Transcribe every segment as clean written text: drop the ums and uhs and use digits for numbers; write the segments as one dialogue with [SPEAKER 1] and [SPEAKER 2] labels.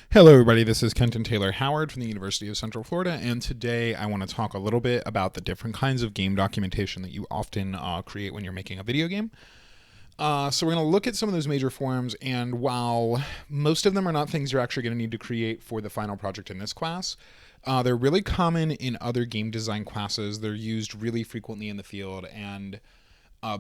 [SPEAKER 1] Hello, everybody. This is Kenton Taylor Howard from the University of Central Florida, and today I want to talk a little bit about the different kinds of game documentation that you often create when you're making a video game. So we're going to look at some of those major forms, and while most of them are not things you're actually going to need to create for the final project in this class, they're really common in other game design classes. They're used really frequently in the field, and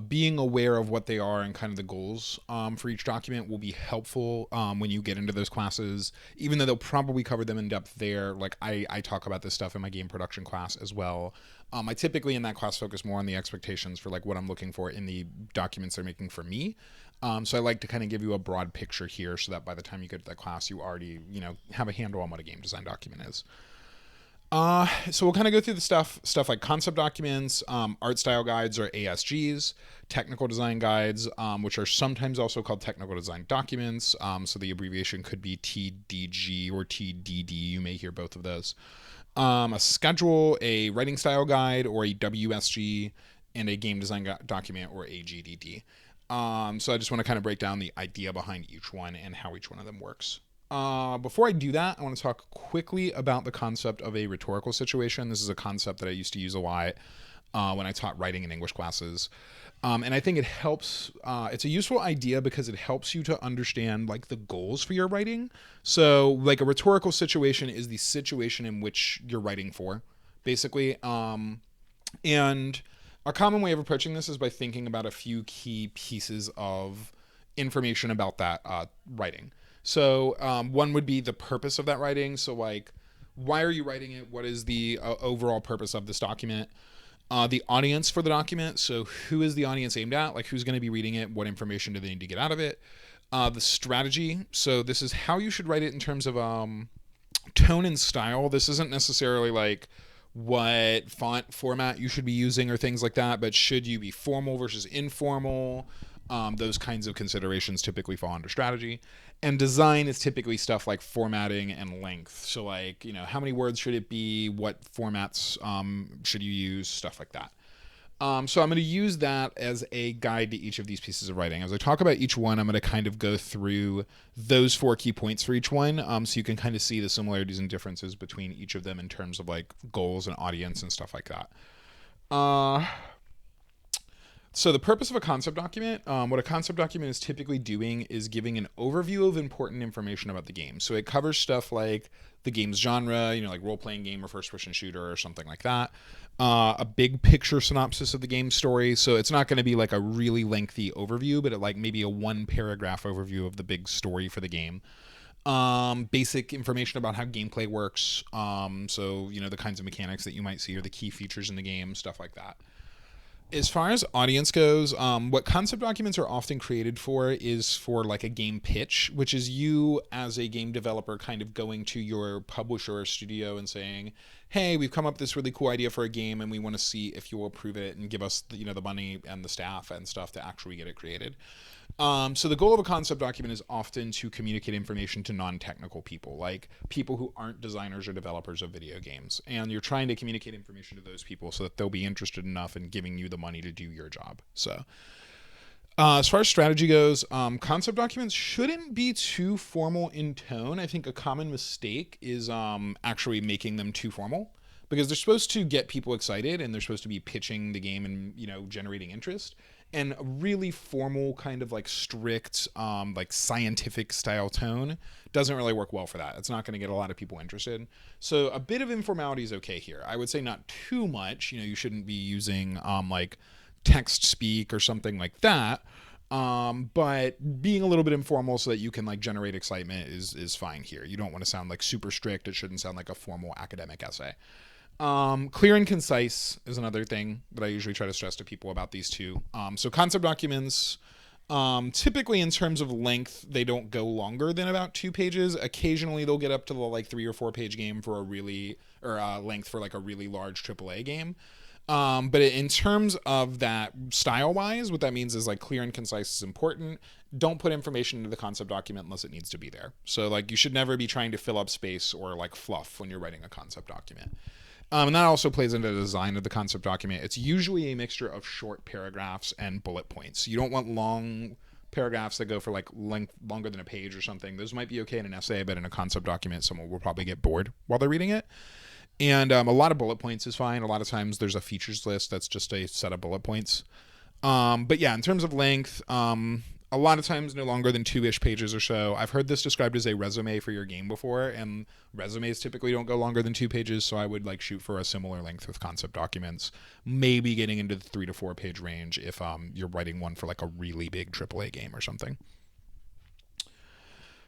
[SPEAKER 1] being aware of what they are and kind of the goals for each document will be helpful when you get into those classes, even though they'll probably cover them in depth there. Like I talk about this stuff in my game production class as well. I typically in that class focus more on the expectations for like what I'm looking for in the documents they're making for me. So I like to kind of give you a broad picture here so that by the time you get to that class, you already, have a handle on what a game design document is. So we'll kind of go through the stuff like concept documents, art style guides or ASGs, technical design guides, which are sometimes also called technical design documents. So the abbreviation could be TDG or TDD. You may hear both of those. A schedule, a writing style guide or a WSG, and a game design document or a GDD. So I just want to kind of break down the idea behind each one and how each one of them works. Before I do that, I want to talk quickly about the concept of a rhetorical situation. This is a concept that I used to use a lot when I taught writing in English classes. And I think it helps, it's a useful idea because it helps you to understand like the goals for your writing. So like a rhetorical situation is the situation in which you're writing for, basically. And a common way of approaching this is by thinking about a few key pieces of information about that writing. So one would be the purpose of that writing. So like, why are you writing it? What is the overall purpose of this document? The audience for the document. So who is the audience aimed at? Like who's going to be reading it? What information do they need to get out of it? The strategy. So this is how you should write it in terms of tone and style. This isn't necessarily like what font format you should be using or things like that, but should you be formal versus informal? Those kinds of considerations typically fall under strategy. And design is typically stuff like formatting and length. So like, how many words should it be? What formats should you use? Stuff like that. So I'm going to use that as a guide to each of these pieces of writing. As I talk about each one, I'm going to kind of go through those 4 key points for each one, so you can kind of see the similarities and differences between each of them in terms of like goals and audience and stuff like that. So the purpose of a concept document, what a concept document is typically doing is giving an overview of important information about the game. So it covers stuff like the game's genre, like role-playing game or first-person shooter or something like that. A big picture synopsis of the game story. So it's not going to be like a really lengthy overview, but like maybe a 1-paragraph overview of the big story for the game. Basic information about how gameplay works. So the kinds of mechanics that you might see or the key features in the game, stuff like that. As far as audience goes, what concept documents are often created for is for like a game pitch, which is you as a game developer kind of going to your publisher or studio and saying, hey, we've come up with this really cool idea for a game and we want to see if you'll approve it and give us the money and the staff and stuff to actually get it created. So the goal of a concept document is often to communicate information to non-technical people, like people who aren't designers or developers of video games. And you're trying to communicate information to those people so that they'll be interested enough in giving you the money to do your job. So as far as strategy goes, concept documents shouldn't be too formal in tone. I think a common mistake is actually making them too formal because they're supposed to get people excited and they're supposed to be pitching the game and generating interest. And a really formal kind of like strict like scientific style tone doesn't really work well for that. It's not going to get a lot of people interested. So a bit of informality is okay here. I would say not too much. You shouldn't be using like text speak or something like that. But being a little bit informal so that you can like generate excitement is fine here. You don't want to sound like super strict. It shouldn't sound like a formal academic essay. Clear and concise is another thing that I usually try to stress to people about these two. So concept documents, typically in terms of length, they don't go longer than about 2 pages. Occasionally they'll get up to the like 3 or 4 page game for length for like a really large AAA game. But in terms of that style wise, what that means is like clear and concise is important. Don't put information into the concept document unless it needs to be there. So like you should never be trying to fill up space or like fluff when you're writing a concept document. And that also plays into the design of the concept document. It's usually a mixture of short paragraphs and bullet points. You don't want long paragraphs that go for like length longer than a page or something, those might be okay in an essay, but in a concept document, someone will probably get bored while they're reading it. And a lot of bullet points is fine. A lot of times there's a features list that's just a set of bullet points. But yeah, in terms of length, a lot of times no longer than 2-ish pages or so. I've heard this described as a resume for your game before, and resumes typically don't go longer than 2 pages, so I would like shoot for a similar length with concept documents, maybe getting into the 3 to 4 page range if you're writing one for like a really big AAA game or something.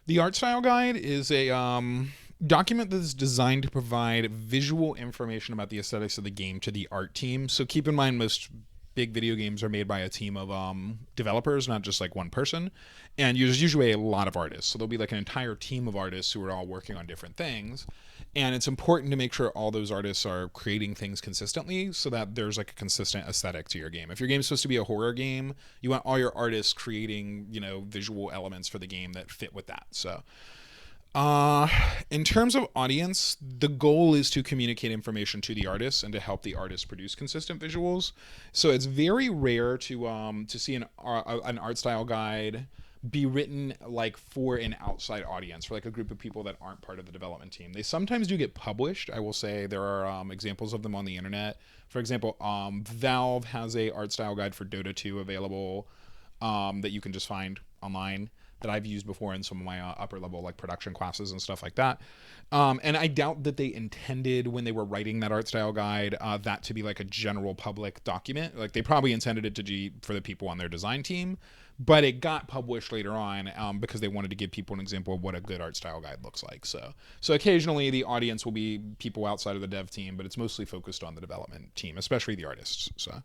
[SPEAKER 1] The art style guide is a document that is designed to provide visual information about the aesthetics of the game to the art team. So keep in mind, most big video games are made by a team of developers, not just like one person, and there's usually a lot of artists, so there'll be like an entire team of artists who are all working on different things, and it's important to make sure all those artists are creating things consistently so that there's like a consistent aesthetic to your game. If your game's supposed to be a horror game, you want all your artists creating, you know, visual elements for the game that fit with that. So in terms of audience, the goal is to communicate information to the artists and to help the artists produce consistent visuals. So it's very rare to see an art style guide be written like for an outside audience, for like a group of people that aren't part of the development team. They sometimes do get published. I will say there are examples of them on the internet. For example, Valve has a art style guide for Dota 2 available that you can just find online, that I've used before in some of my upper level like production classes and stuff like that. And I doubt that they intended, when they were writing that art style guide, that to be like a general public document. Like they probably intended it to be for the people on their design team, but it got published later on because they wanted to give people an example of what a good art style guide looks like. So occasionally the audience will be people outside of the dev team, but it's mostly focused on the development team, especially the artists. So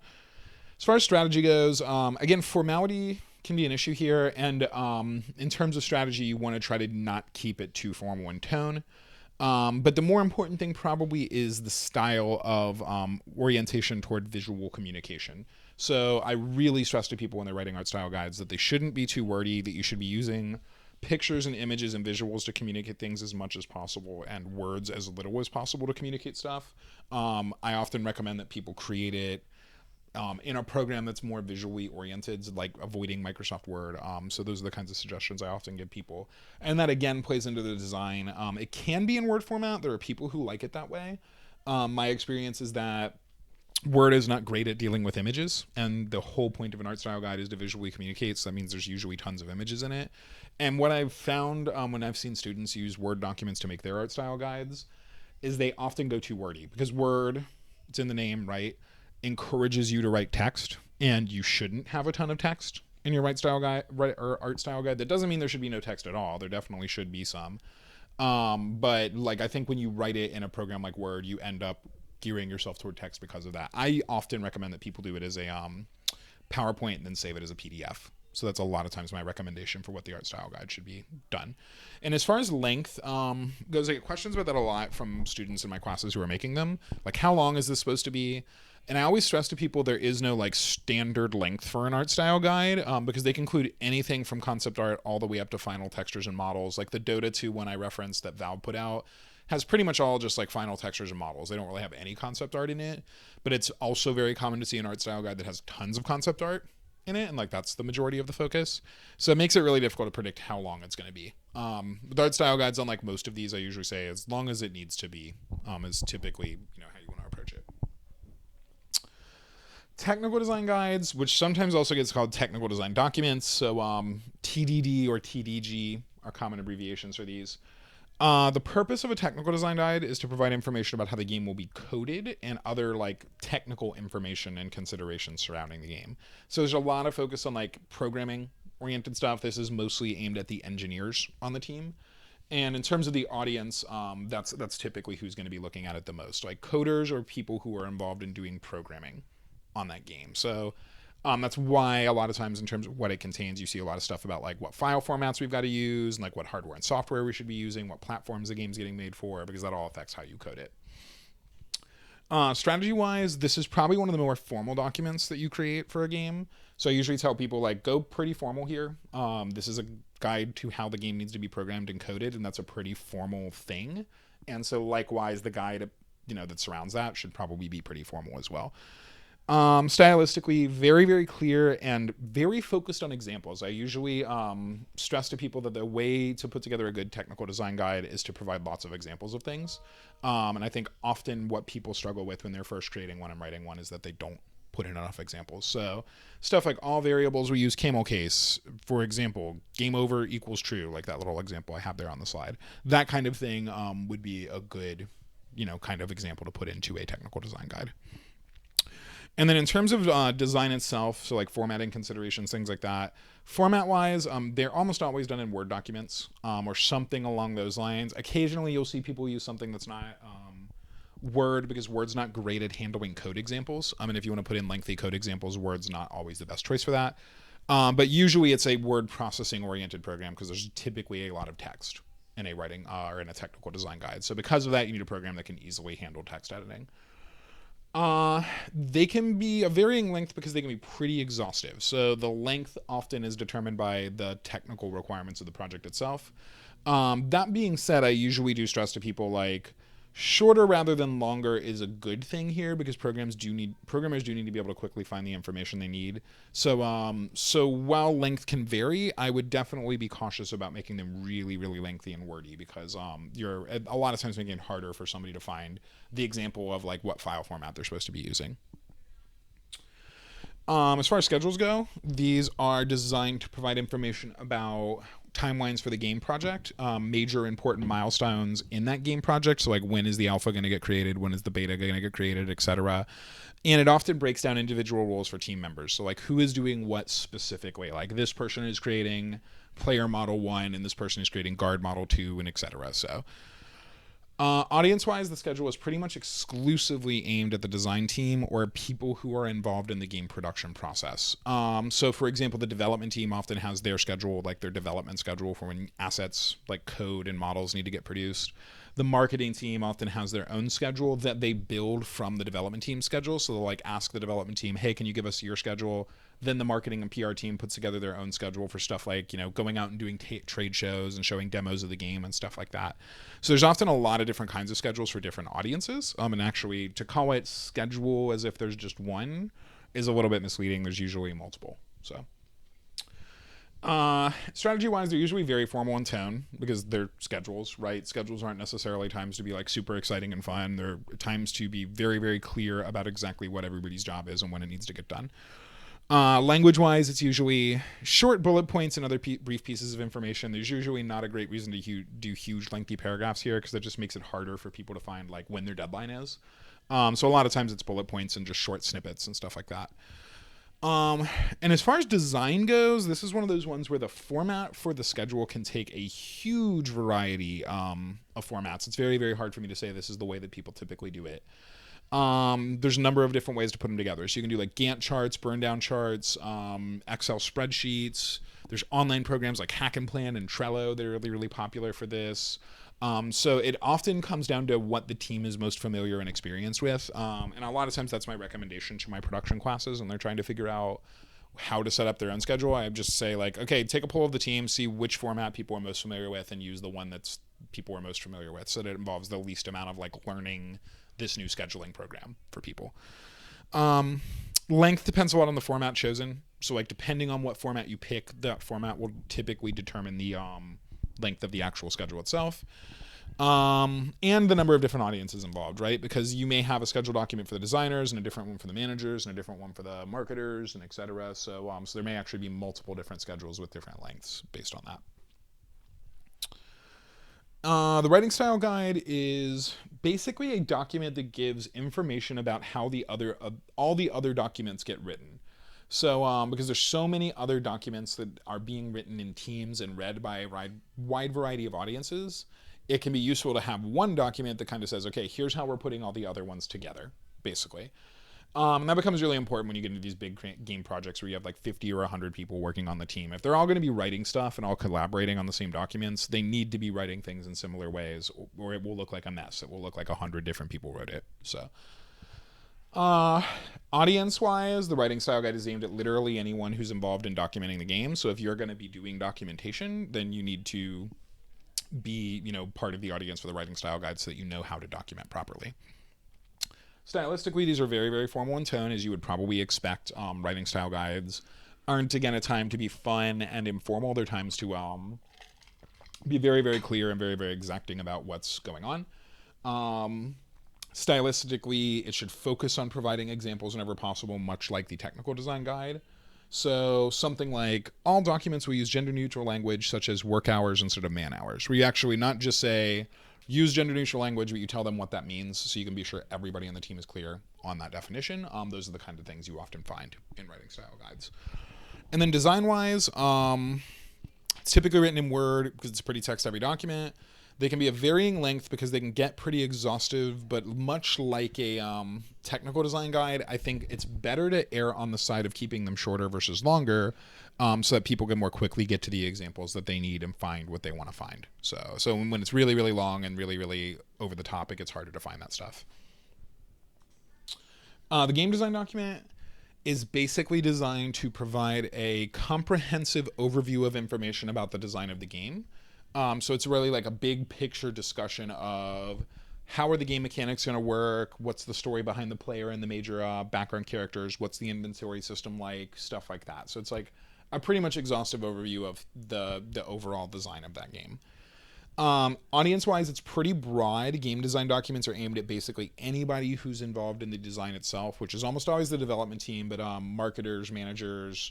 [SPEAKER 1] as far as strategy goes, again, formality can be an issue here, and in terms of strategy, you want to try to not keep it too formal in tone. But the more important thing probably is the style of orientation toward visual communication. So I really stress to people when they're writing art style guides that they shouldn't be too wordy, that you should be using pictures and images and visuals to communicate things as much as possible, and words as little as possible to communicate stuff. I often recommend that people create it in a program that's more visually oriented, like avoiding Microsoft Word. So those are the kinds of suggestions I often give people. And that again plays into the design. It can be in Word format. There are people who like it that way. My experience is that Word is not great at dealing with images, and the whole point of an art style guide is to visually communicate, so that means there's usually tons of images in it. And what I've found when I've seen students use Word documents to make their art style guides is they often go too wordy, because Word, it's in the name, right, encourages you to write text, and you shouldn't have a ton of text in your art style guide. That doesn't mean there should be no text at all. There definitely should be some. But like, I think when you write it in a program like Word, you end up gearing yourself toward text because of that. I often recommend that people do it as a PowerPoint and then save it as a PDF. So that's a lot of times my recommendation for what the art style guide should be done. And as far as length goes, I get questions about that a lot from students in my classes who are making them. Like, how long is this supposed to be? And I always stress to people there is no like standard length for an art style guide, because they can include anything from concept art all the way up to final textures and models. Like the Dota 2 one I referenced that Valve put out has pretty much all just like final textures and models. They don't really have any concept art in it, but it's also very common to see an art style guide that has tons of concept art in it, and like that's the majority of the focus. So it makes it really difficult to predict how long it's going to be. With art style guides, unlike most of these, I usually say as long as it needs to be is typically how you want to approach it. Technical design guides, which sometimes also gets called technical design documents. So TDD or TDG are common abbreviations for these. The purpose of a technical design guide is to provide information about how the game will be coded and other like technical information and considerations surrounding the game. So there's a lot of focus on like programming oriented stuff. This is mostly aimed at the engineers on the team. And in terms of the audience, that's typically who's going to be looking at it the most. Like coders or people who are involved in doing programming on that game. So that's why a lot of times in terms of what it contains, you see a lot of stuff about like what file formats we've got to use and like what hardware and software we should be using, what platforms the game's getting made for, because that all affects how you code it. Strategy-wise, this is probably one of the more formal documents that you create for a game. So I usually tell people like, go pretty formal here. This is a guide to how the game needs to be programmed and coded, and that's a pretty formal thing. And so likewise, the guide that surrounds that should probably be pretty formal as well. Stylistically, very, very clear and very focused on examples. I usually stress to people that the way to put together a good technical design guide is to provide lots of examples of things. And I think often what people struggle with when they're first creating one and writing one is that they don't put in enough examples. So stuff like all variables we use camel case, for example, game over equals true, like that little example I have there on the slide. That kind of thing would be a good, kind of example to put into a technical design guide. And then in terms of design itself, so like formatting considerations, things like that, format-wise, they're almost always done in Word documents or something along those lines. Occasionally, you'll see people use something that's not Word because Word's not great at handling code examples. And if you want to put in lengthy code examples, Word's not always the best choice for that. But usually, it's a word processing-oriented program because there's typically a lot of text in a writing or in a technical design guide. So because of that, you need a program that can easily handle text editing. They can be a varying length because they can be pretty exhaustive. So the length often is determined by the technical requirements of the project itself. That being said, I usually do stress to people like shorter rather than longer is a good thing here because programmers do need to be able to quickly find the information they need. So while length can vary, I would definitely be cautious about making them really, really lengthy and wordy because you're a lot of times making it harder for somebody to find the example of like what file format they're supposed to be using. As far as schedules go, these are designed to provide information about timelines for the game project, major important milestones in that game project. So like when is the alpha going to get created? When is the beta going to get created, etc. And it often breaks down individual roles for team members. So like who is doing what specifically? Like this person is creating player model 1 and this person is creating guard model 2 and etc. So audience-wise, the schedule is pretty much exclusively aimed at the design team or people who are involved in the game production process. So, for example, the development team often has their schedule, like their development schedule for when assets like code and models need to get produced. The marketing team often has their own schedule that they build from the development team's schedule. So they'll like ask the development team, hey, can you give us your schedule? Then the marketing and PR team puts together their own schedule for stuff like, going out and doing trade shows and showing demos of the game and stuff like that. So there's often a lot of different kinds of schedules for different audiences. And actually, to call it schedule as if there's just one is a little bit misleading. There's usually multiple. So strategy-wise, they're usually very formal in tone because they're schedules, right? Schedules aren't necessarily times to be like super exciting and fun. They're times to be very, very clear about exactly what everybody's job is and when it needs to get done. Language-wise, it's usually short bullet points and other brief pieces of information. There's usually not a great reason to do huge, lengthy paragraphs here because that just makes it harder for people to find like when their deadline is. So a lot of times it's bullet points and just short snippets and stuff like that. And as far as design goes, this is one of those ones where the format for the schedule can take a huge variety of formats. It's very, very hard for me to say this is the way that people typically do it. There's a number of different ways to put them together. So you can do like Gantt charts, burn down charts, Excel spreadsheets. There's online programs like Hack and Plan and Trello that are really, really popular for this. So it often comes down to what the team is most familiar and experienced with. And a lot of times that's my recommendation to my production classes when they're trying to figure out how to set up their own schedule. I just say like, okay, take a poll of the team, see which format people are most familiar with and use the one that's people are most familiar with so that it involves the least amount of like learning this new scheduling program for people. Length depends a lot on the format chosen. So like depending on what format you pick, that format will typically determine the length of the actual schedule itself. And the number of different audiences involved, right? Because you may have a schedule document for the designers and a different one for the managers and a different one for the marketers and etc. So there may actually be multiple different schedules with different lengths based on that. The writing style guide is basically a document that gives information about how all the other documents get written. So because there's so many other documents that are being written in teams and read by a wide variety of audiences, it can be useful to have one document that kind of says, okay, here's how we're putting all the other ones together, basically. And that becomes really important when you get into these big game projects where you have like 50 or 100 people working on the team. If they're all going to be writing stuff and all collaborating on the same documents, they need to be writing things in similar ways or it will look like a mess. It will look like 100 different people wrote it. So audience-wise, the writing style guide is aimed at literally anyone who's involved in documenting the game. So if you're going to be doing documentation, then you need to be, part of the audience for the writing style guide so that you know how to document properly. Stylistically, these are very, very formal in tone, as you would probably expect. Writing style guides aren't, again, a time to be fun and informal. They're times to be very, very clear and very, very exacting about what's going on. Stylistically, it should focus on providing examples whenever possible, much like the technical design guide. So something like all documents will use gender neutral language such as work hours instead of man hours, where you actually not just say use gender neutral language, but you tell them what that means so you can be sure everybody on the team is clear on that definition. Those are the kind of things you often find in writing style guides. And then design wise, it's typically written in Word because it's a pretty text heavy document. They can be of varying length because they can get pretty exhaustive, but much like a technical design guide, I think it's better to err on the side of keeping them shorter versus longer, so that people can more quickly get to the examples that they need and find what they want to find. So when it's really, really long and really, really over the top, it gets harder to find that stuff. The game design document is basically designed to provide a comprehensive overview of information about the design of the game. So it's really like a big picture discussion of how are the game mechanics going to work, what's the story behind the player and the major background characters, what's the inventory system like, stuff like that. So it's like a pretty much exhaustive overview of the overall design of that game. Audience-wise, it's pretty broad. Game design documents are aimed at basically anybody who's involved in the design itself, which is almost always the development team, but marketers, managers,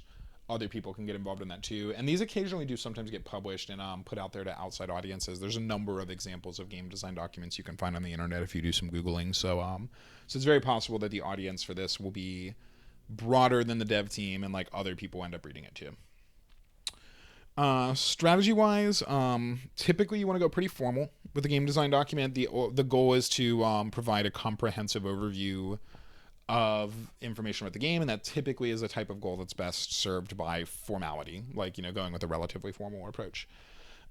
[SPEAKER 1] other people can get involved in that too. And these occasionally do sometimes get published and put out there to outside audiences. There's a number of examples of game design documents you can find on the internet if you do some Googling. So it's very possible that the audience for this will be broader than the dev team and like other people end up reading it too. Strategy wise, typically you want to go pretty formal with a game design document. The goal is to provide a comprehensive overview of information about the game, and that typically is a type of goal that's best served by formality, like, going with a relatively formal approach.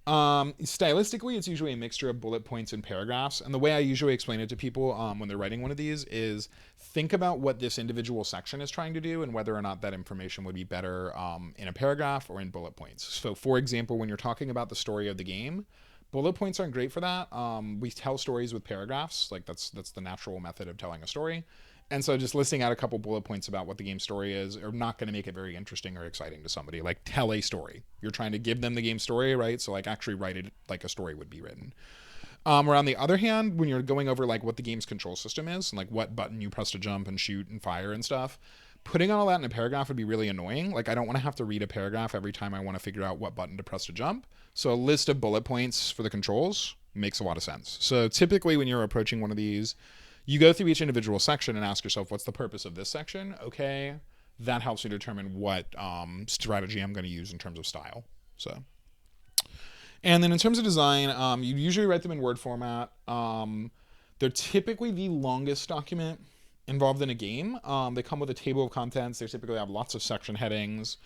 [SPEAKER 1] Stylistically, it's usually a mixture of bullet points and paragraphs, and the way I usually explain it to people when they're writing one of these is think about what this individual section is trying to do and whether or not that information would be better in a paragraph or in bullet points. So for example, when you're talking about the story of the game, bullet points aren't great for that. We tell stories with paragraphs, like that's the natural method of telling a story. And so just listing out a couple bullet points about what the game story is are not going to make it very interesting or exciting to somebody. Like, tell a story. You're trying to give them the game story, right? So like actually write it like a story would be written. Or on the other hand, when you're going over like what the game's control system is and like what button you press to jump and shoot and fire and stuff, putting all that in a paragraph would be really annoying. Like, I don't want to have to read a paragraph every time I want to figure out what button to press to jump. So a list of bullet points for the controls makes a lot of sense. So typically when you're approaching one of these, you go through each individual section and ask yourself, what's the purpose of this section? Okay, that helps me determine what strategy I'm going to use in terms of style. So, and then in terms of design, you usually write them in Word format. They're typically the longest document involved in a game. They come with a table of contents. They typically have lots of section headings,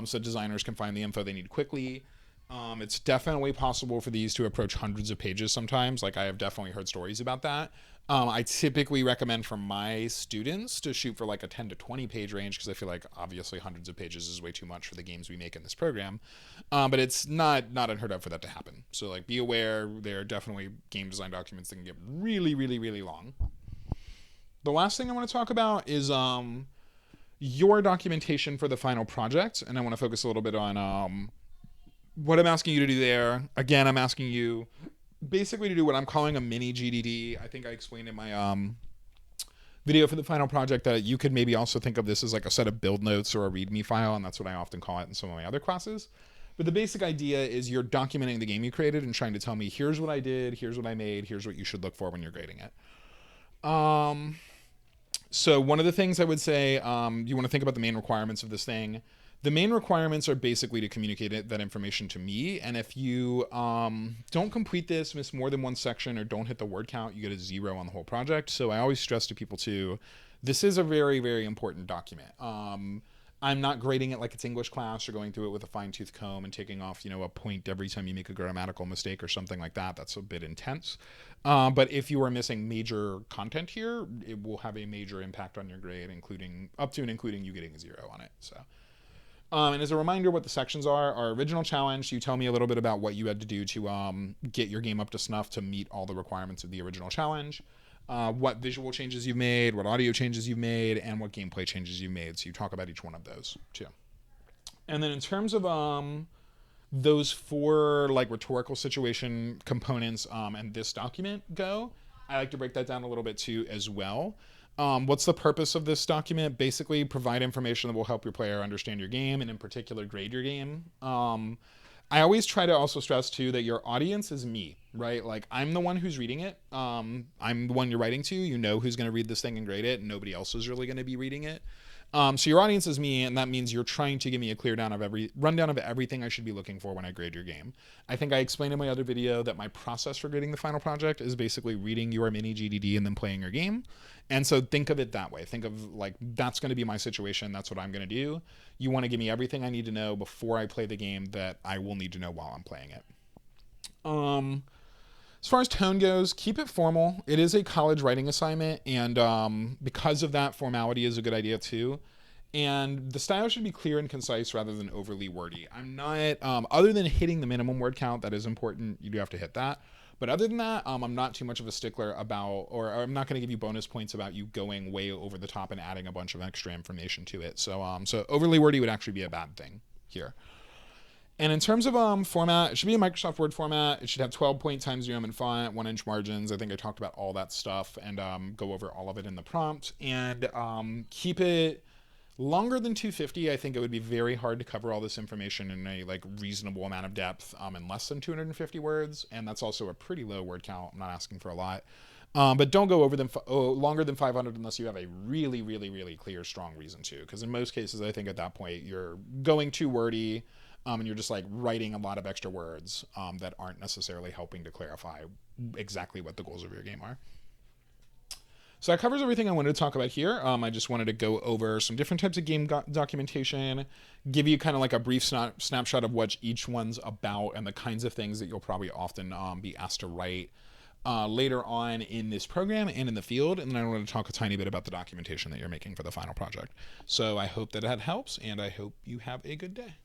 [SPEAKER 1] so designers can find the info they need quickly. It's definitely possible for these to approach hundreds of pages sometimes. Like, I have definitely heard stories about that. I typically recommend for my students to shoot for like a 10 to 20 page range because I feel like obviously hundreds of pages is way too much for the games we make in this program. But it's not unheard of for that to happen. So like, be aware, there are definitely game design documents that can get really, really, really long. The last thing I want to talk about is your documentation for the final project. And I want to focus a little bit on what I'm asking you to do there. Again, I'm asking you basically to do what I'm calling a mini GDD. I think I explained in my video for the final project that you could maybe also think of this as like a set of build notes or a README file, and that's what I often call it in some of my other classes. But the basic idea is you're documenting the game you created and trying to tell me, here's what I did, here's what I made, here's what you should look for when you're grading it. So one of the things I would say, you want to think about the main requirements of this thing. The main requirements are basically to communicate that information to me, and if you don't complete this, miss more than one section, or don't hit the word count, you get a 0 on the whole project. So I always stress to people too, this is a very, very important document. I'm not grading it like it's English class or going through it with a fine-tooth comb and taking off, a point every time you make a grammatical mistake or something like that. That's a bit intense. But if you are missing major content here, it will have a major impact on your grade, including you getting a 0 on it. So. And as a reminder, what the sections are, our original challenge, you tell me a little bit about what you had to do to get your game up to snuff to meet all the requirements of the original challenge. what visual changes you've made, what audio changes you've made, and what gameplay changes you've made. So you talk about each one of those too. And then in terms of those 4 like rhetorical situation components and this document go, I like to break that down a little bit too as well. What's the purpose of this document? Basically, provide information that will help your player understand your game, and in particular, grade your game. I always try to also stress too that your audience is me, right? Like, I'm the one who's reading it. I'm the one you're writing to. You know who's going to read this thing and grade it, and nobody else is really going to be reading it. So your audience is me, and that means you're trying to give me a clear rundown of everything I should be looking for when I grade your game. I think I explained in my other video that my process for grading the final project is basically reading your mini GDD and then playing your game. And so think of it that way. Think of like, that's going to be my situation. That's what I'm going to do. You want to give me everything I need to know before I play the game that I will need to know while I'm playing it. As far as tone goes, keep it formal. It is a college writing assignment, and because of that, formality is a good idea too. And the style should be clear and concise rather than overly wordy. I'm not, other than hitting the minimum word count, that is important. You do have to hit that. But other than that, I'm not too much of a stickler about, or I'm not going to give you bonus points about you going way over the top and adding a bunch of extra information to it. So overly wordy would actually be a bad thing here. And in terms of format, it should be a Microsoft Word format. It should have 12 point times New Roman font, 1-inch margins. I think I talked about all that stuff and go over all of it in the prompt. And keep it longer than 250. I think it would be very hard to cover all this information in a like reasonable amount of depth in less than 250 words. And that's also a pretty low word count. I'm not asking for a lot. But don't go longer than 500 unless you have a really, really, really clear, strong reason to. Because in most cases, I think at that point, you're going too wordy. And you're just like writing a lot of extra words that aren't necessarily helping to clarify exactly what the goals of your game are. So that covers everything I wanted to talk about here. I just wanted to go over some different types of game documentation, give you kind of like a brief snapshot of what each one's about and the kinds of things that you'll probably often be asked to write later on in this program and in the field. And then I wanted to talk a tiny bit about the documentation that you're making for the final project. So I hope that helps, and I hope you have a good day.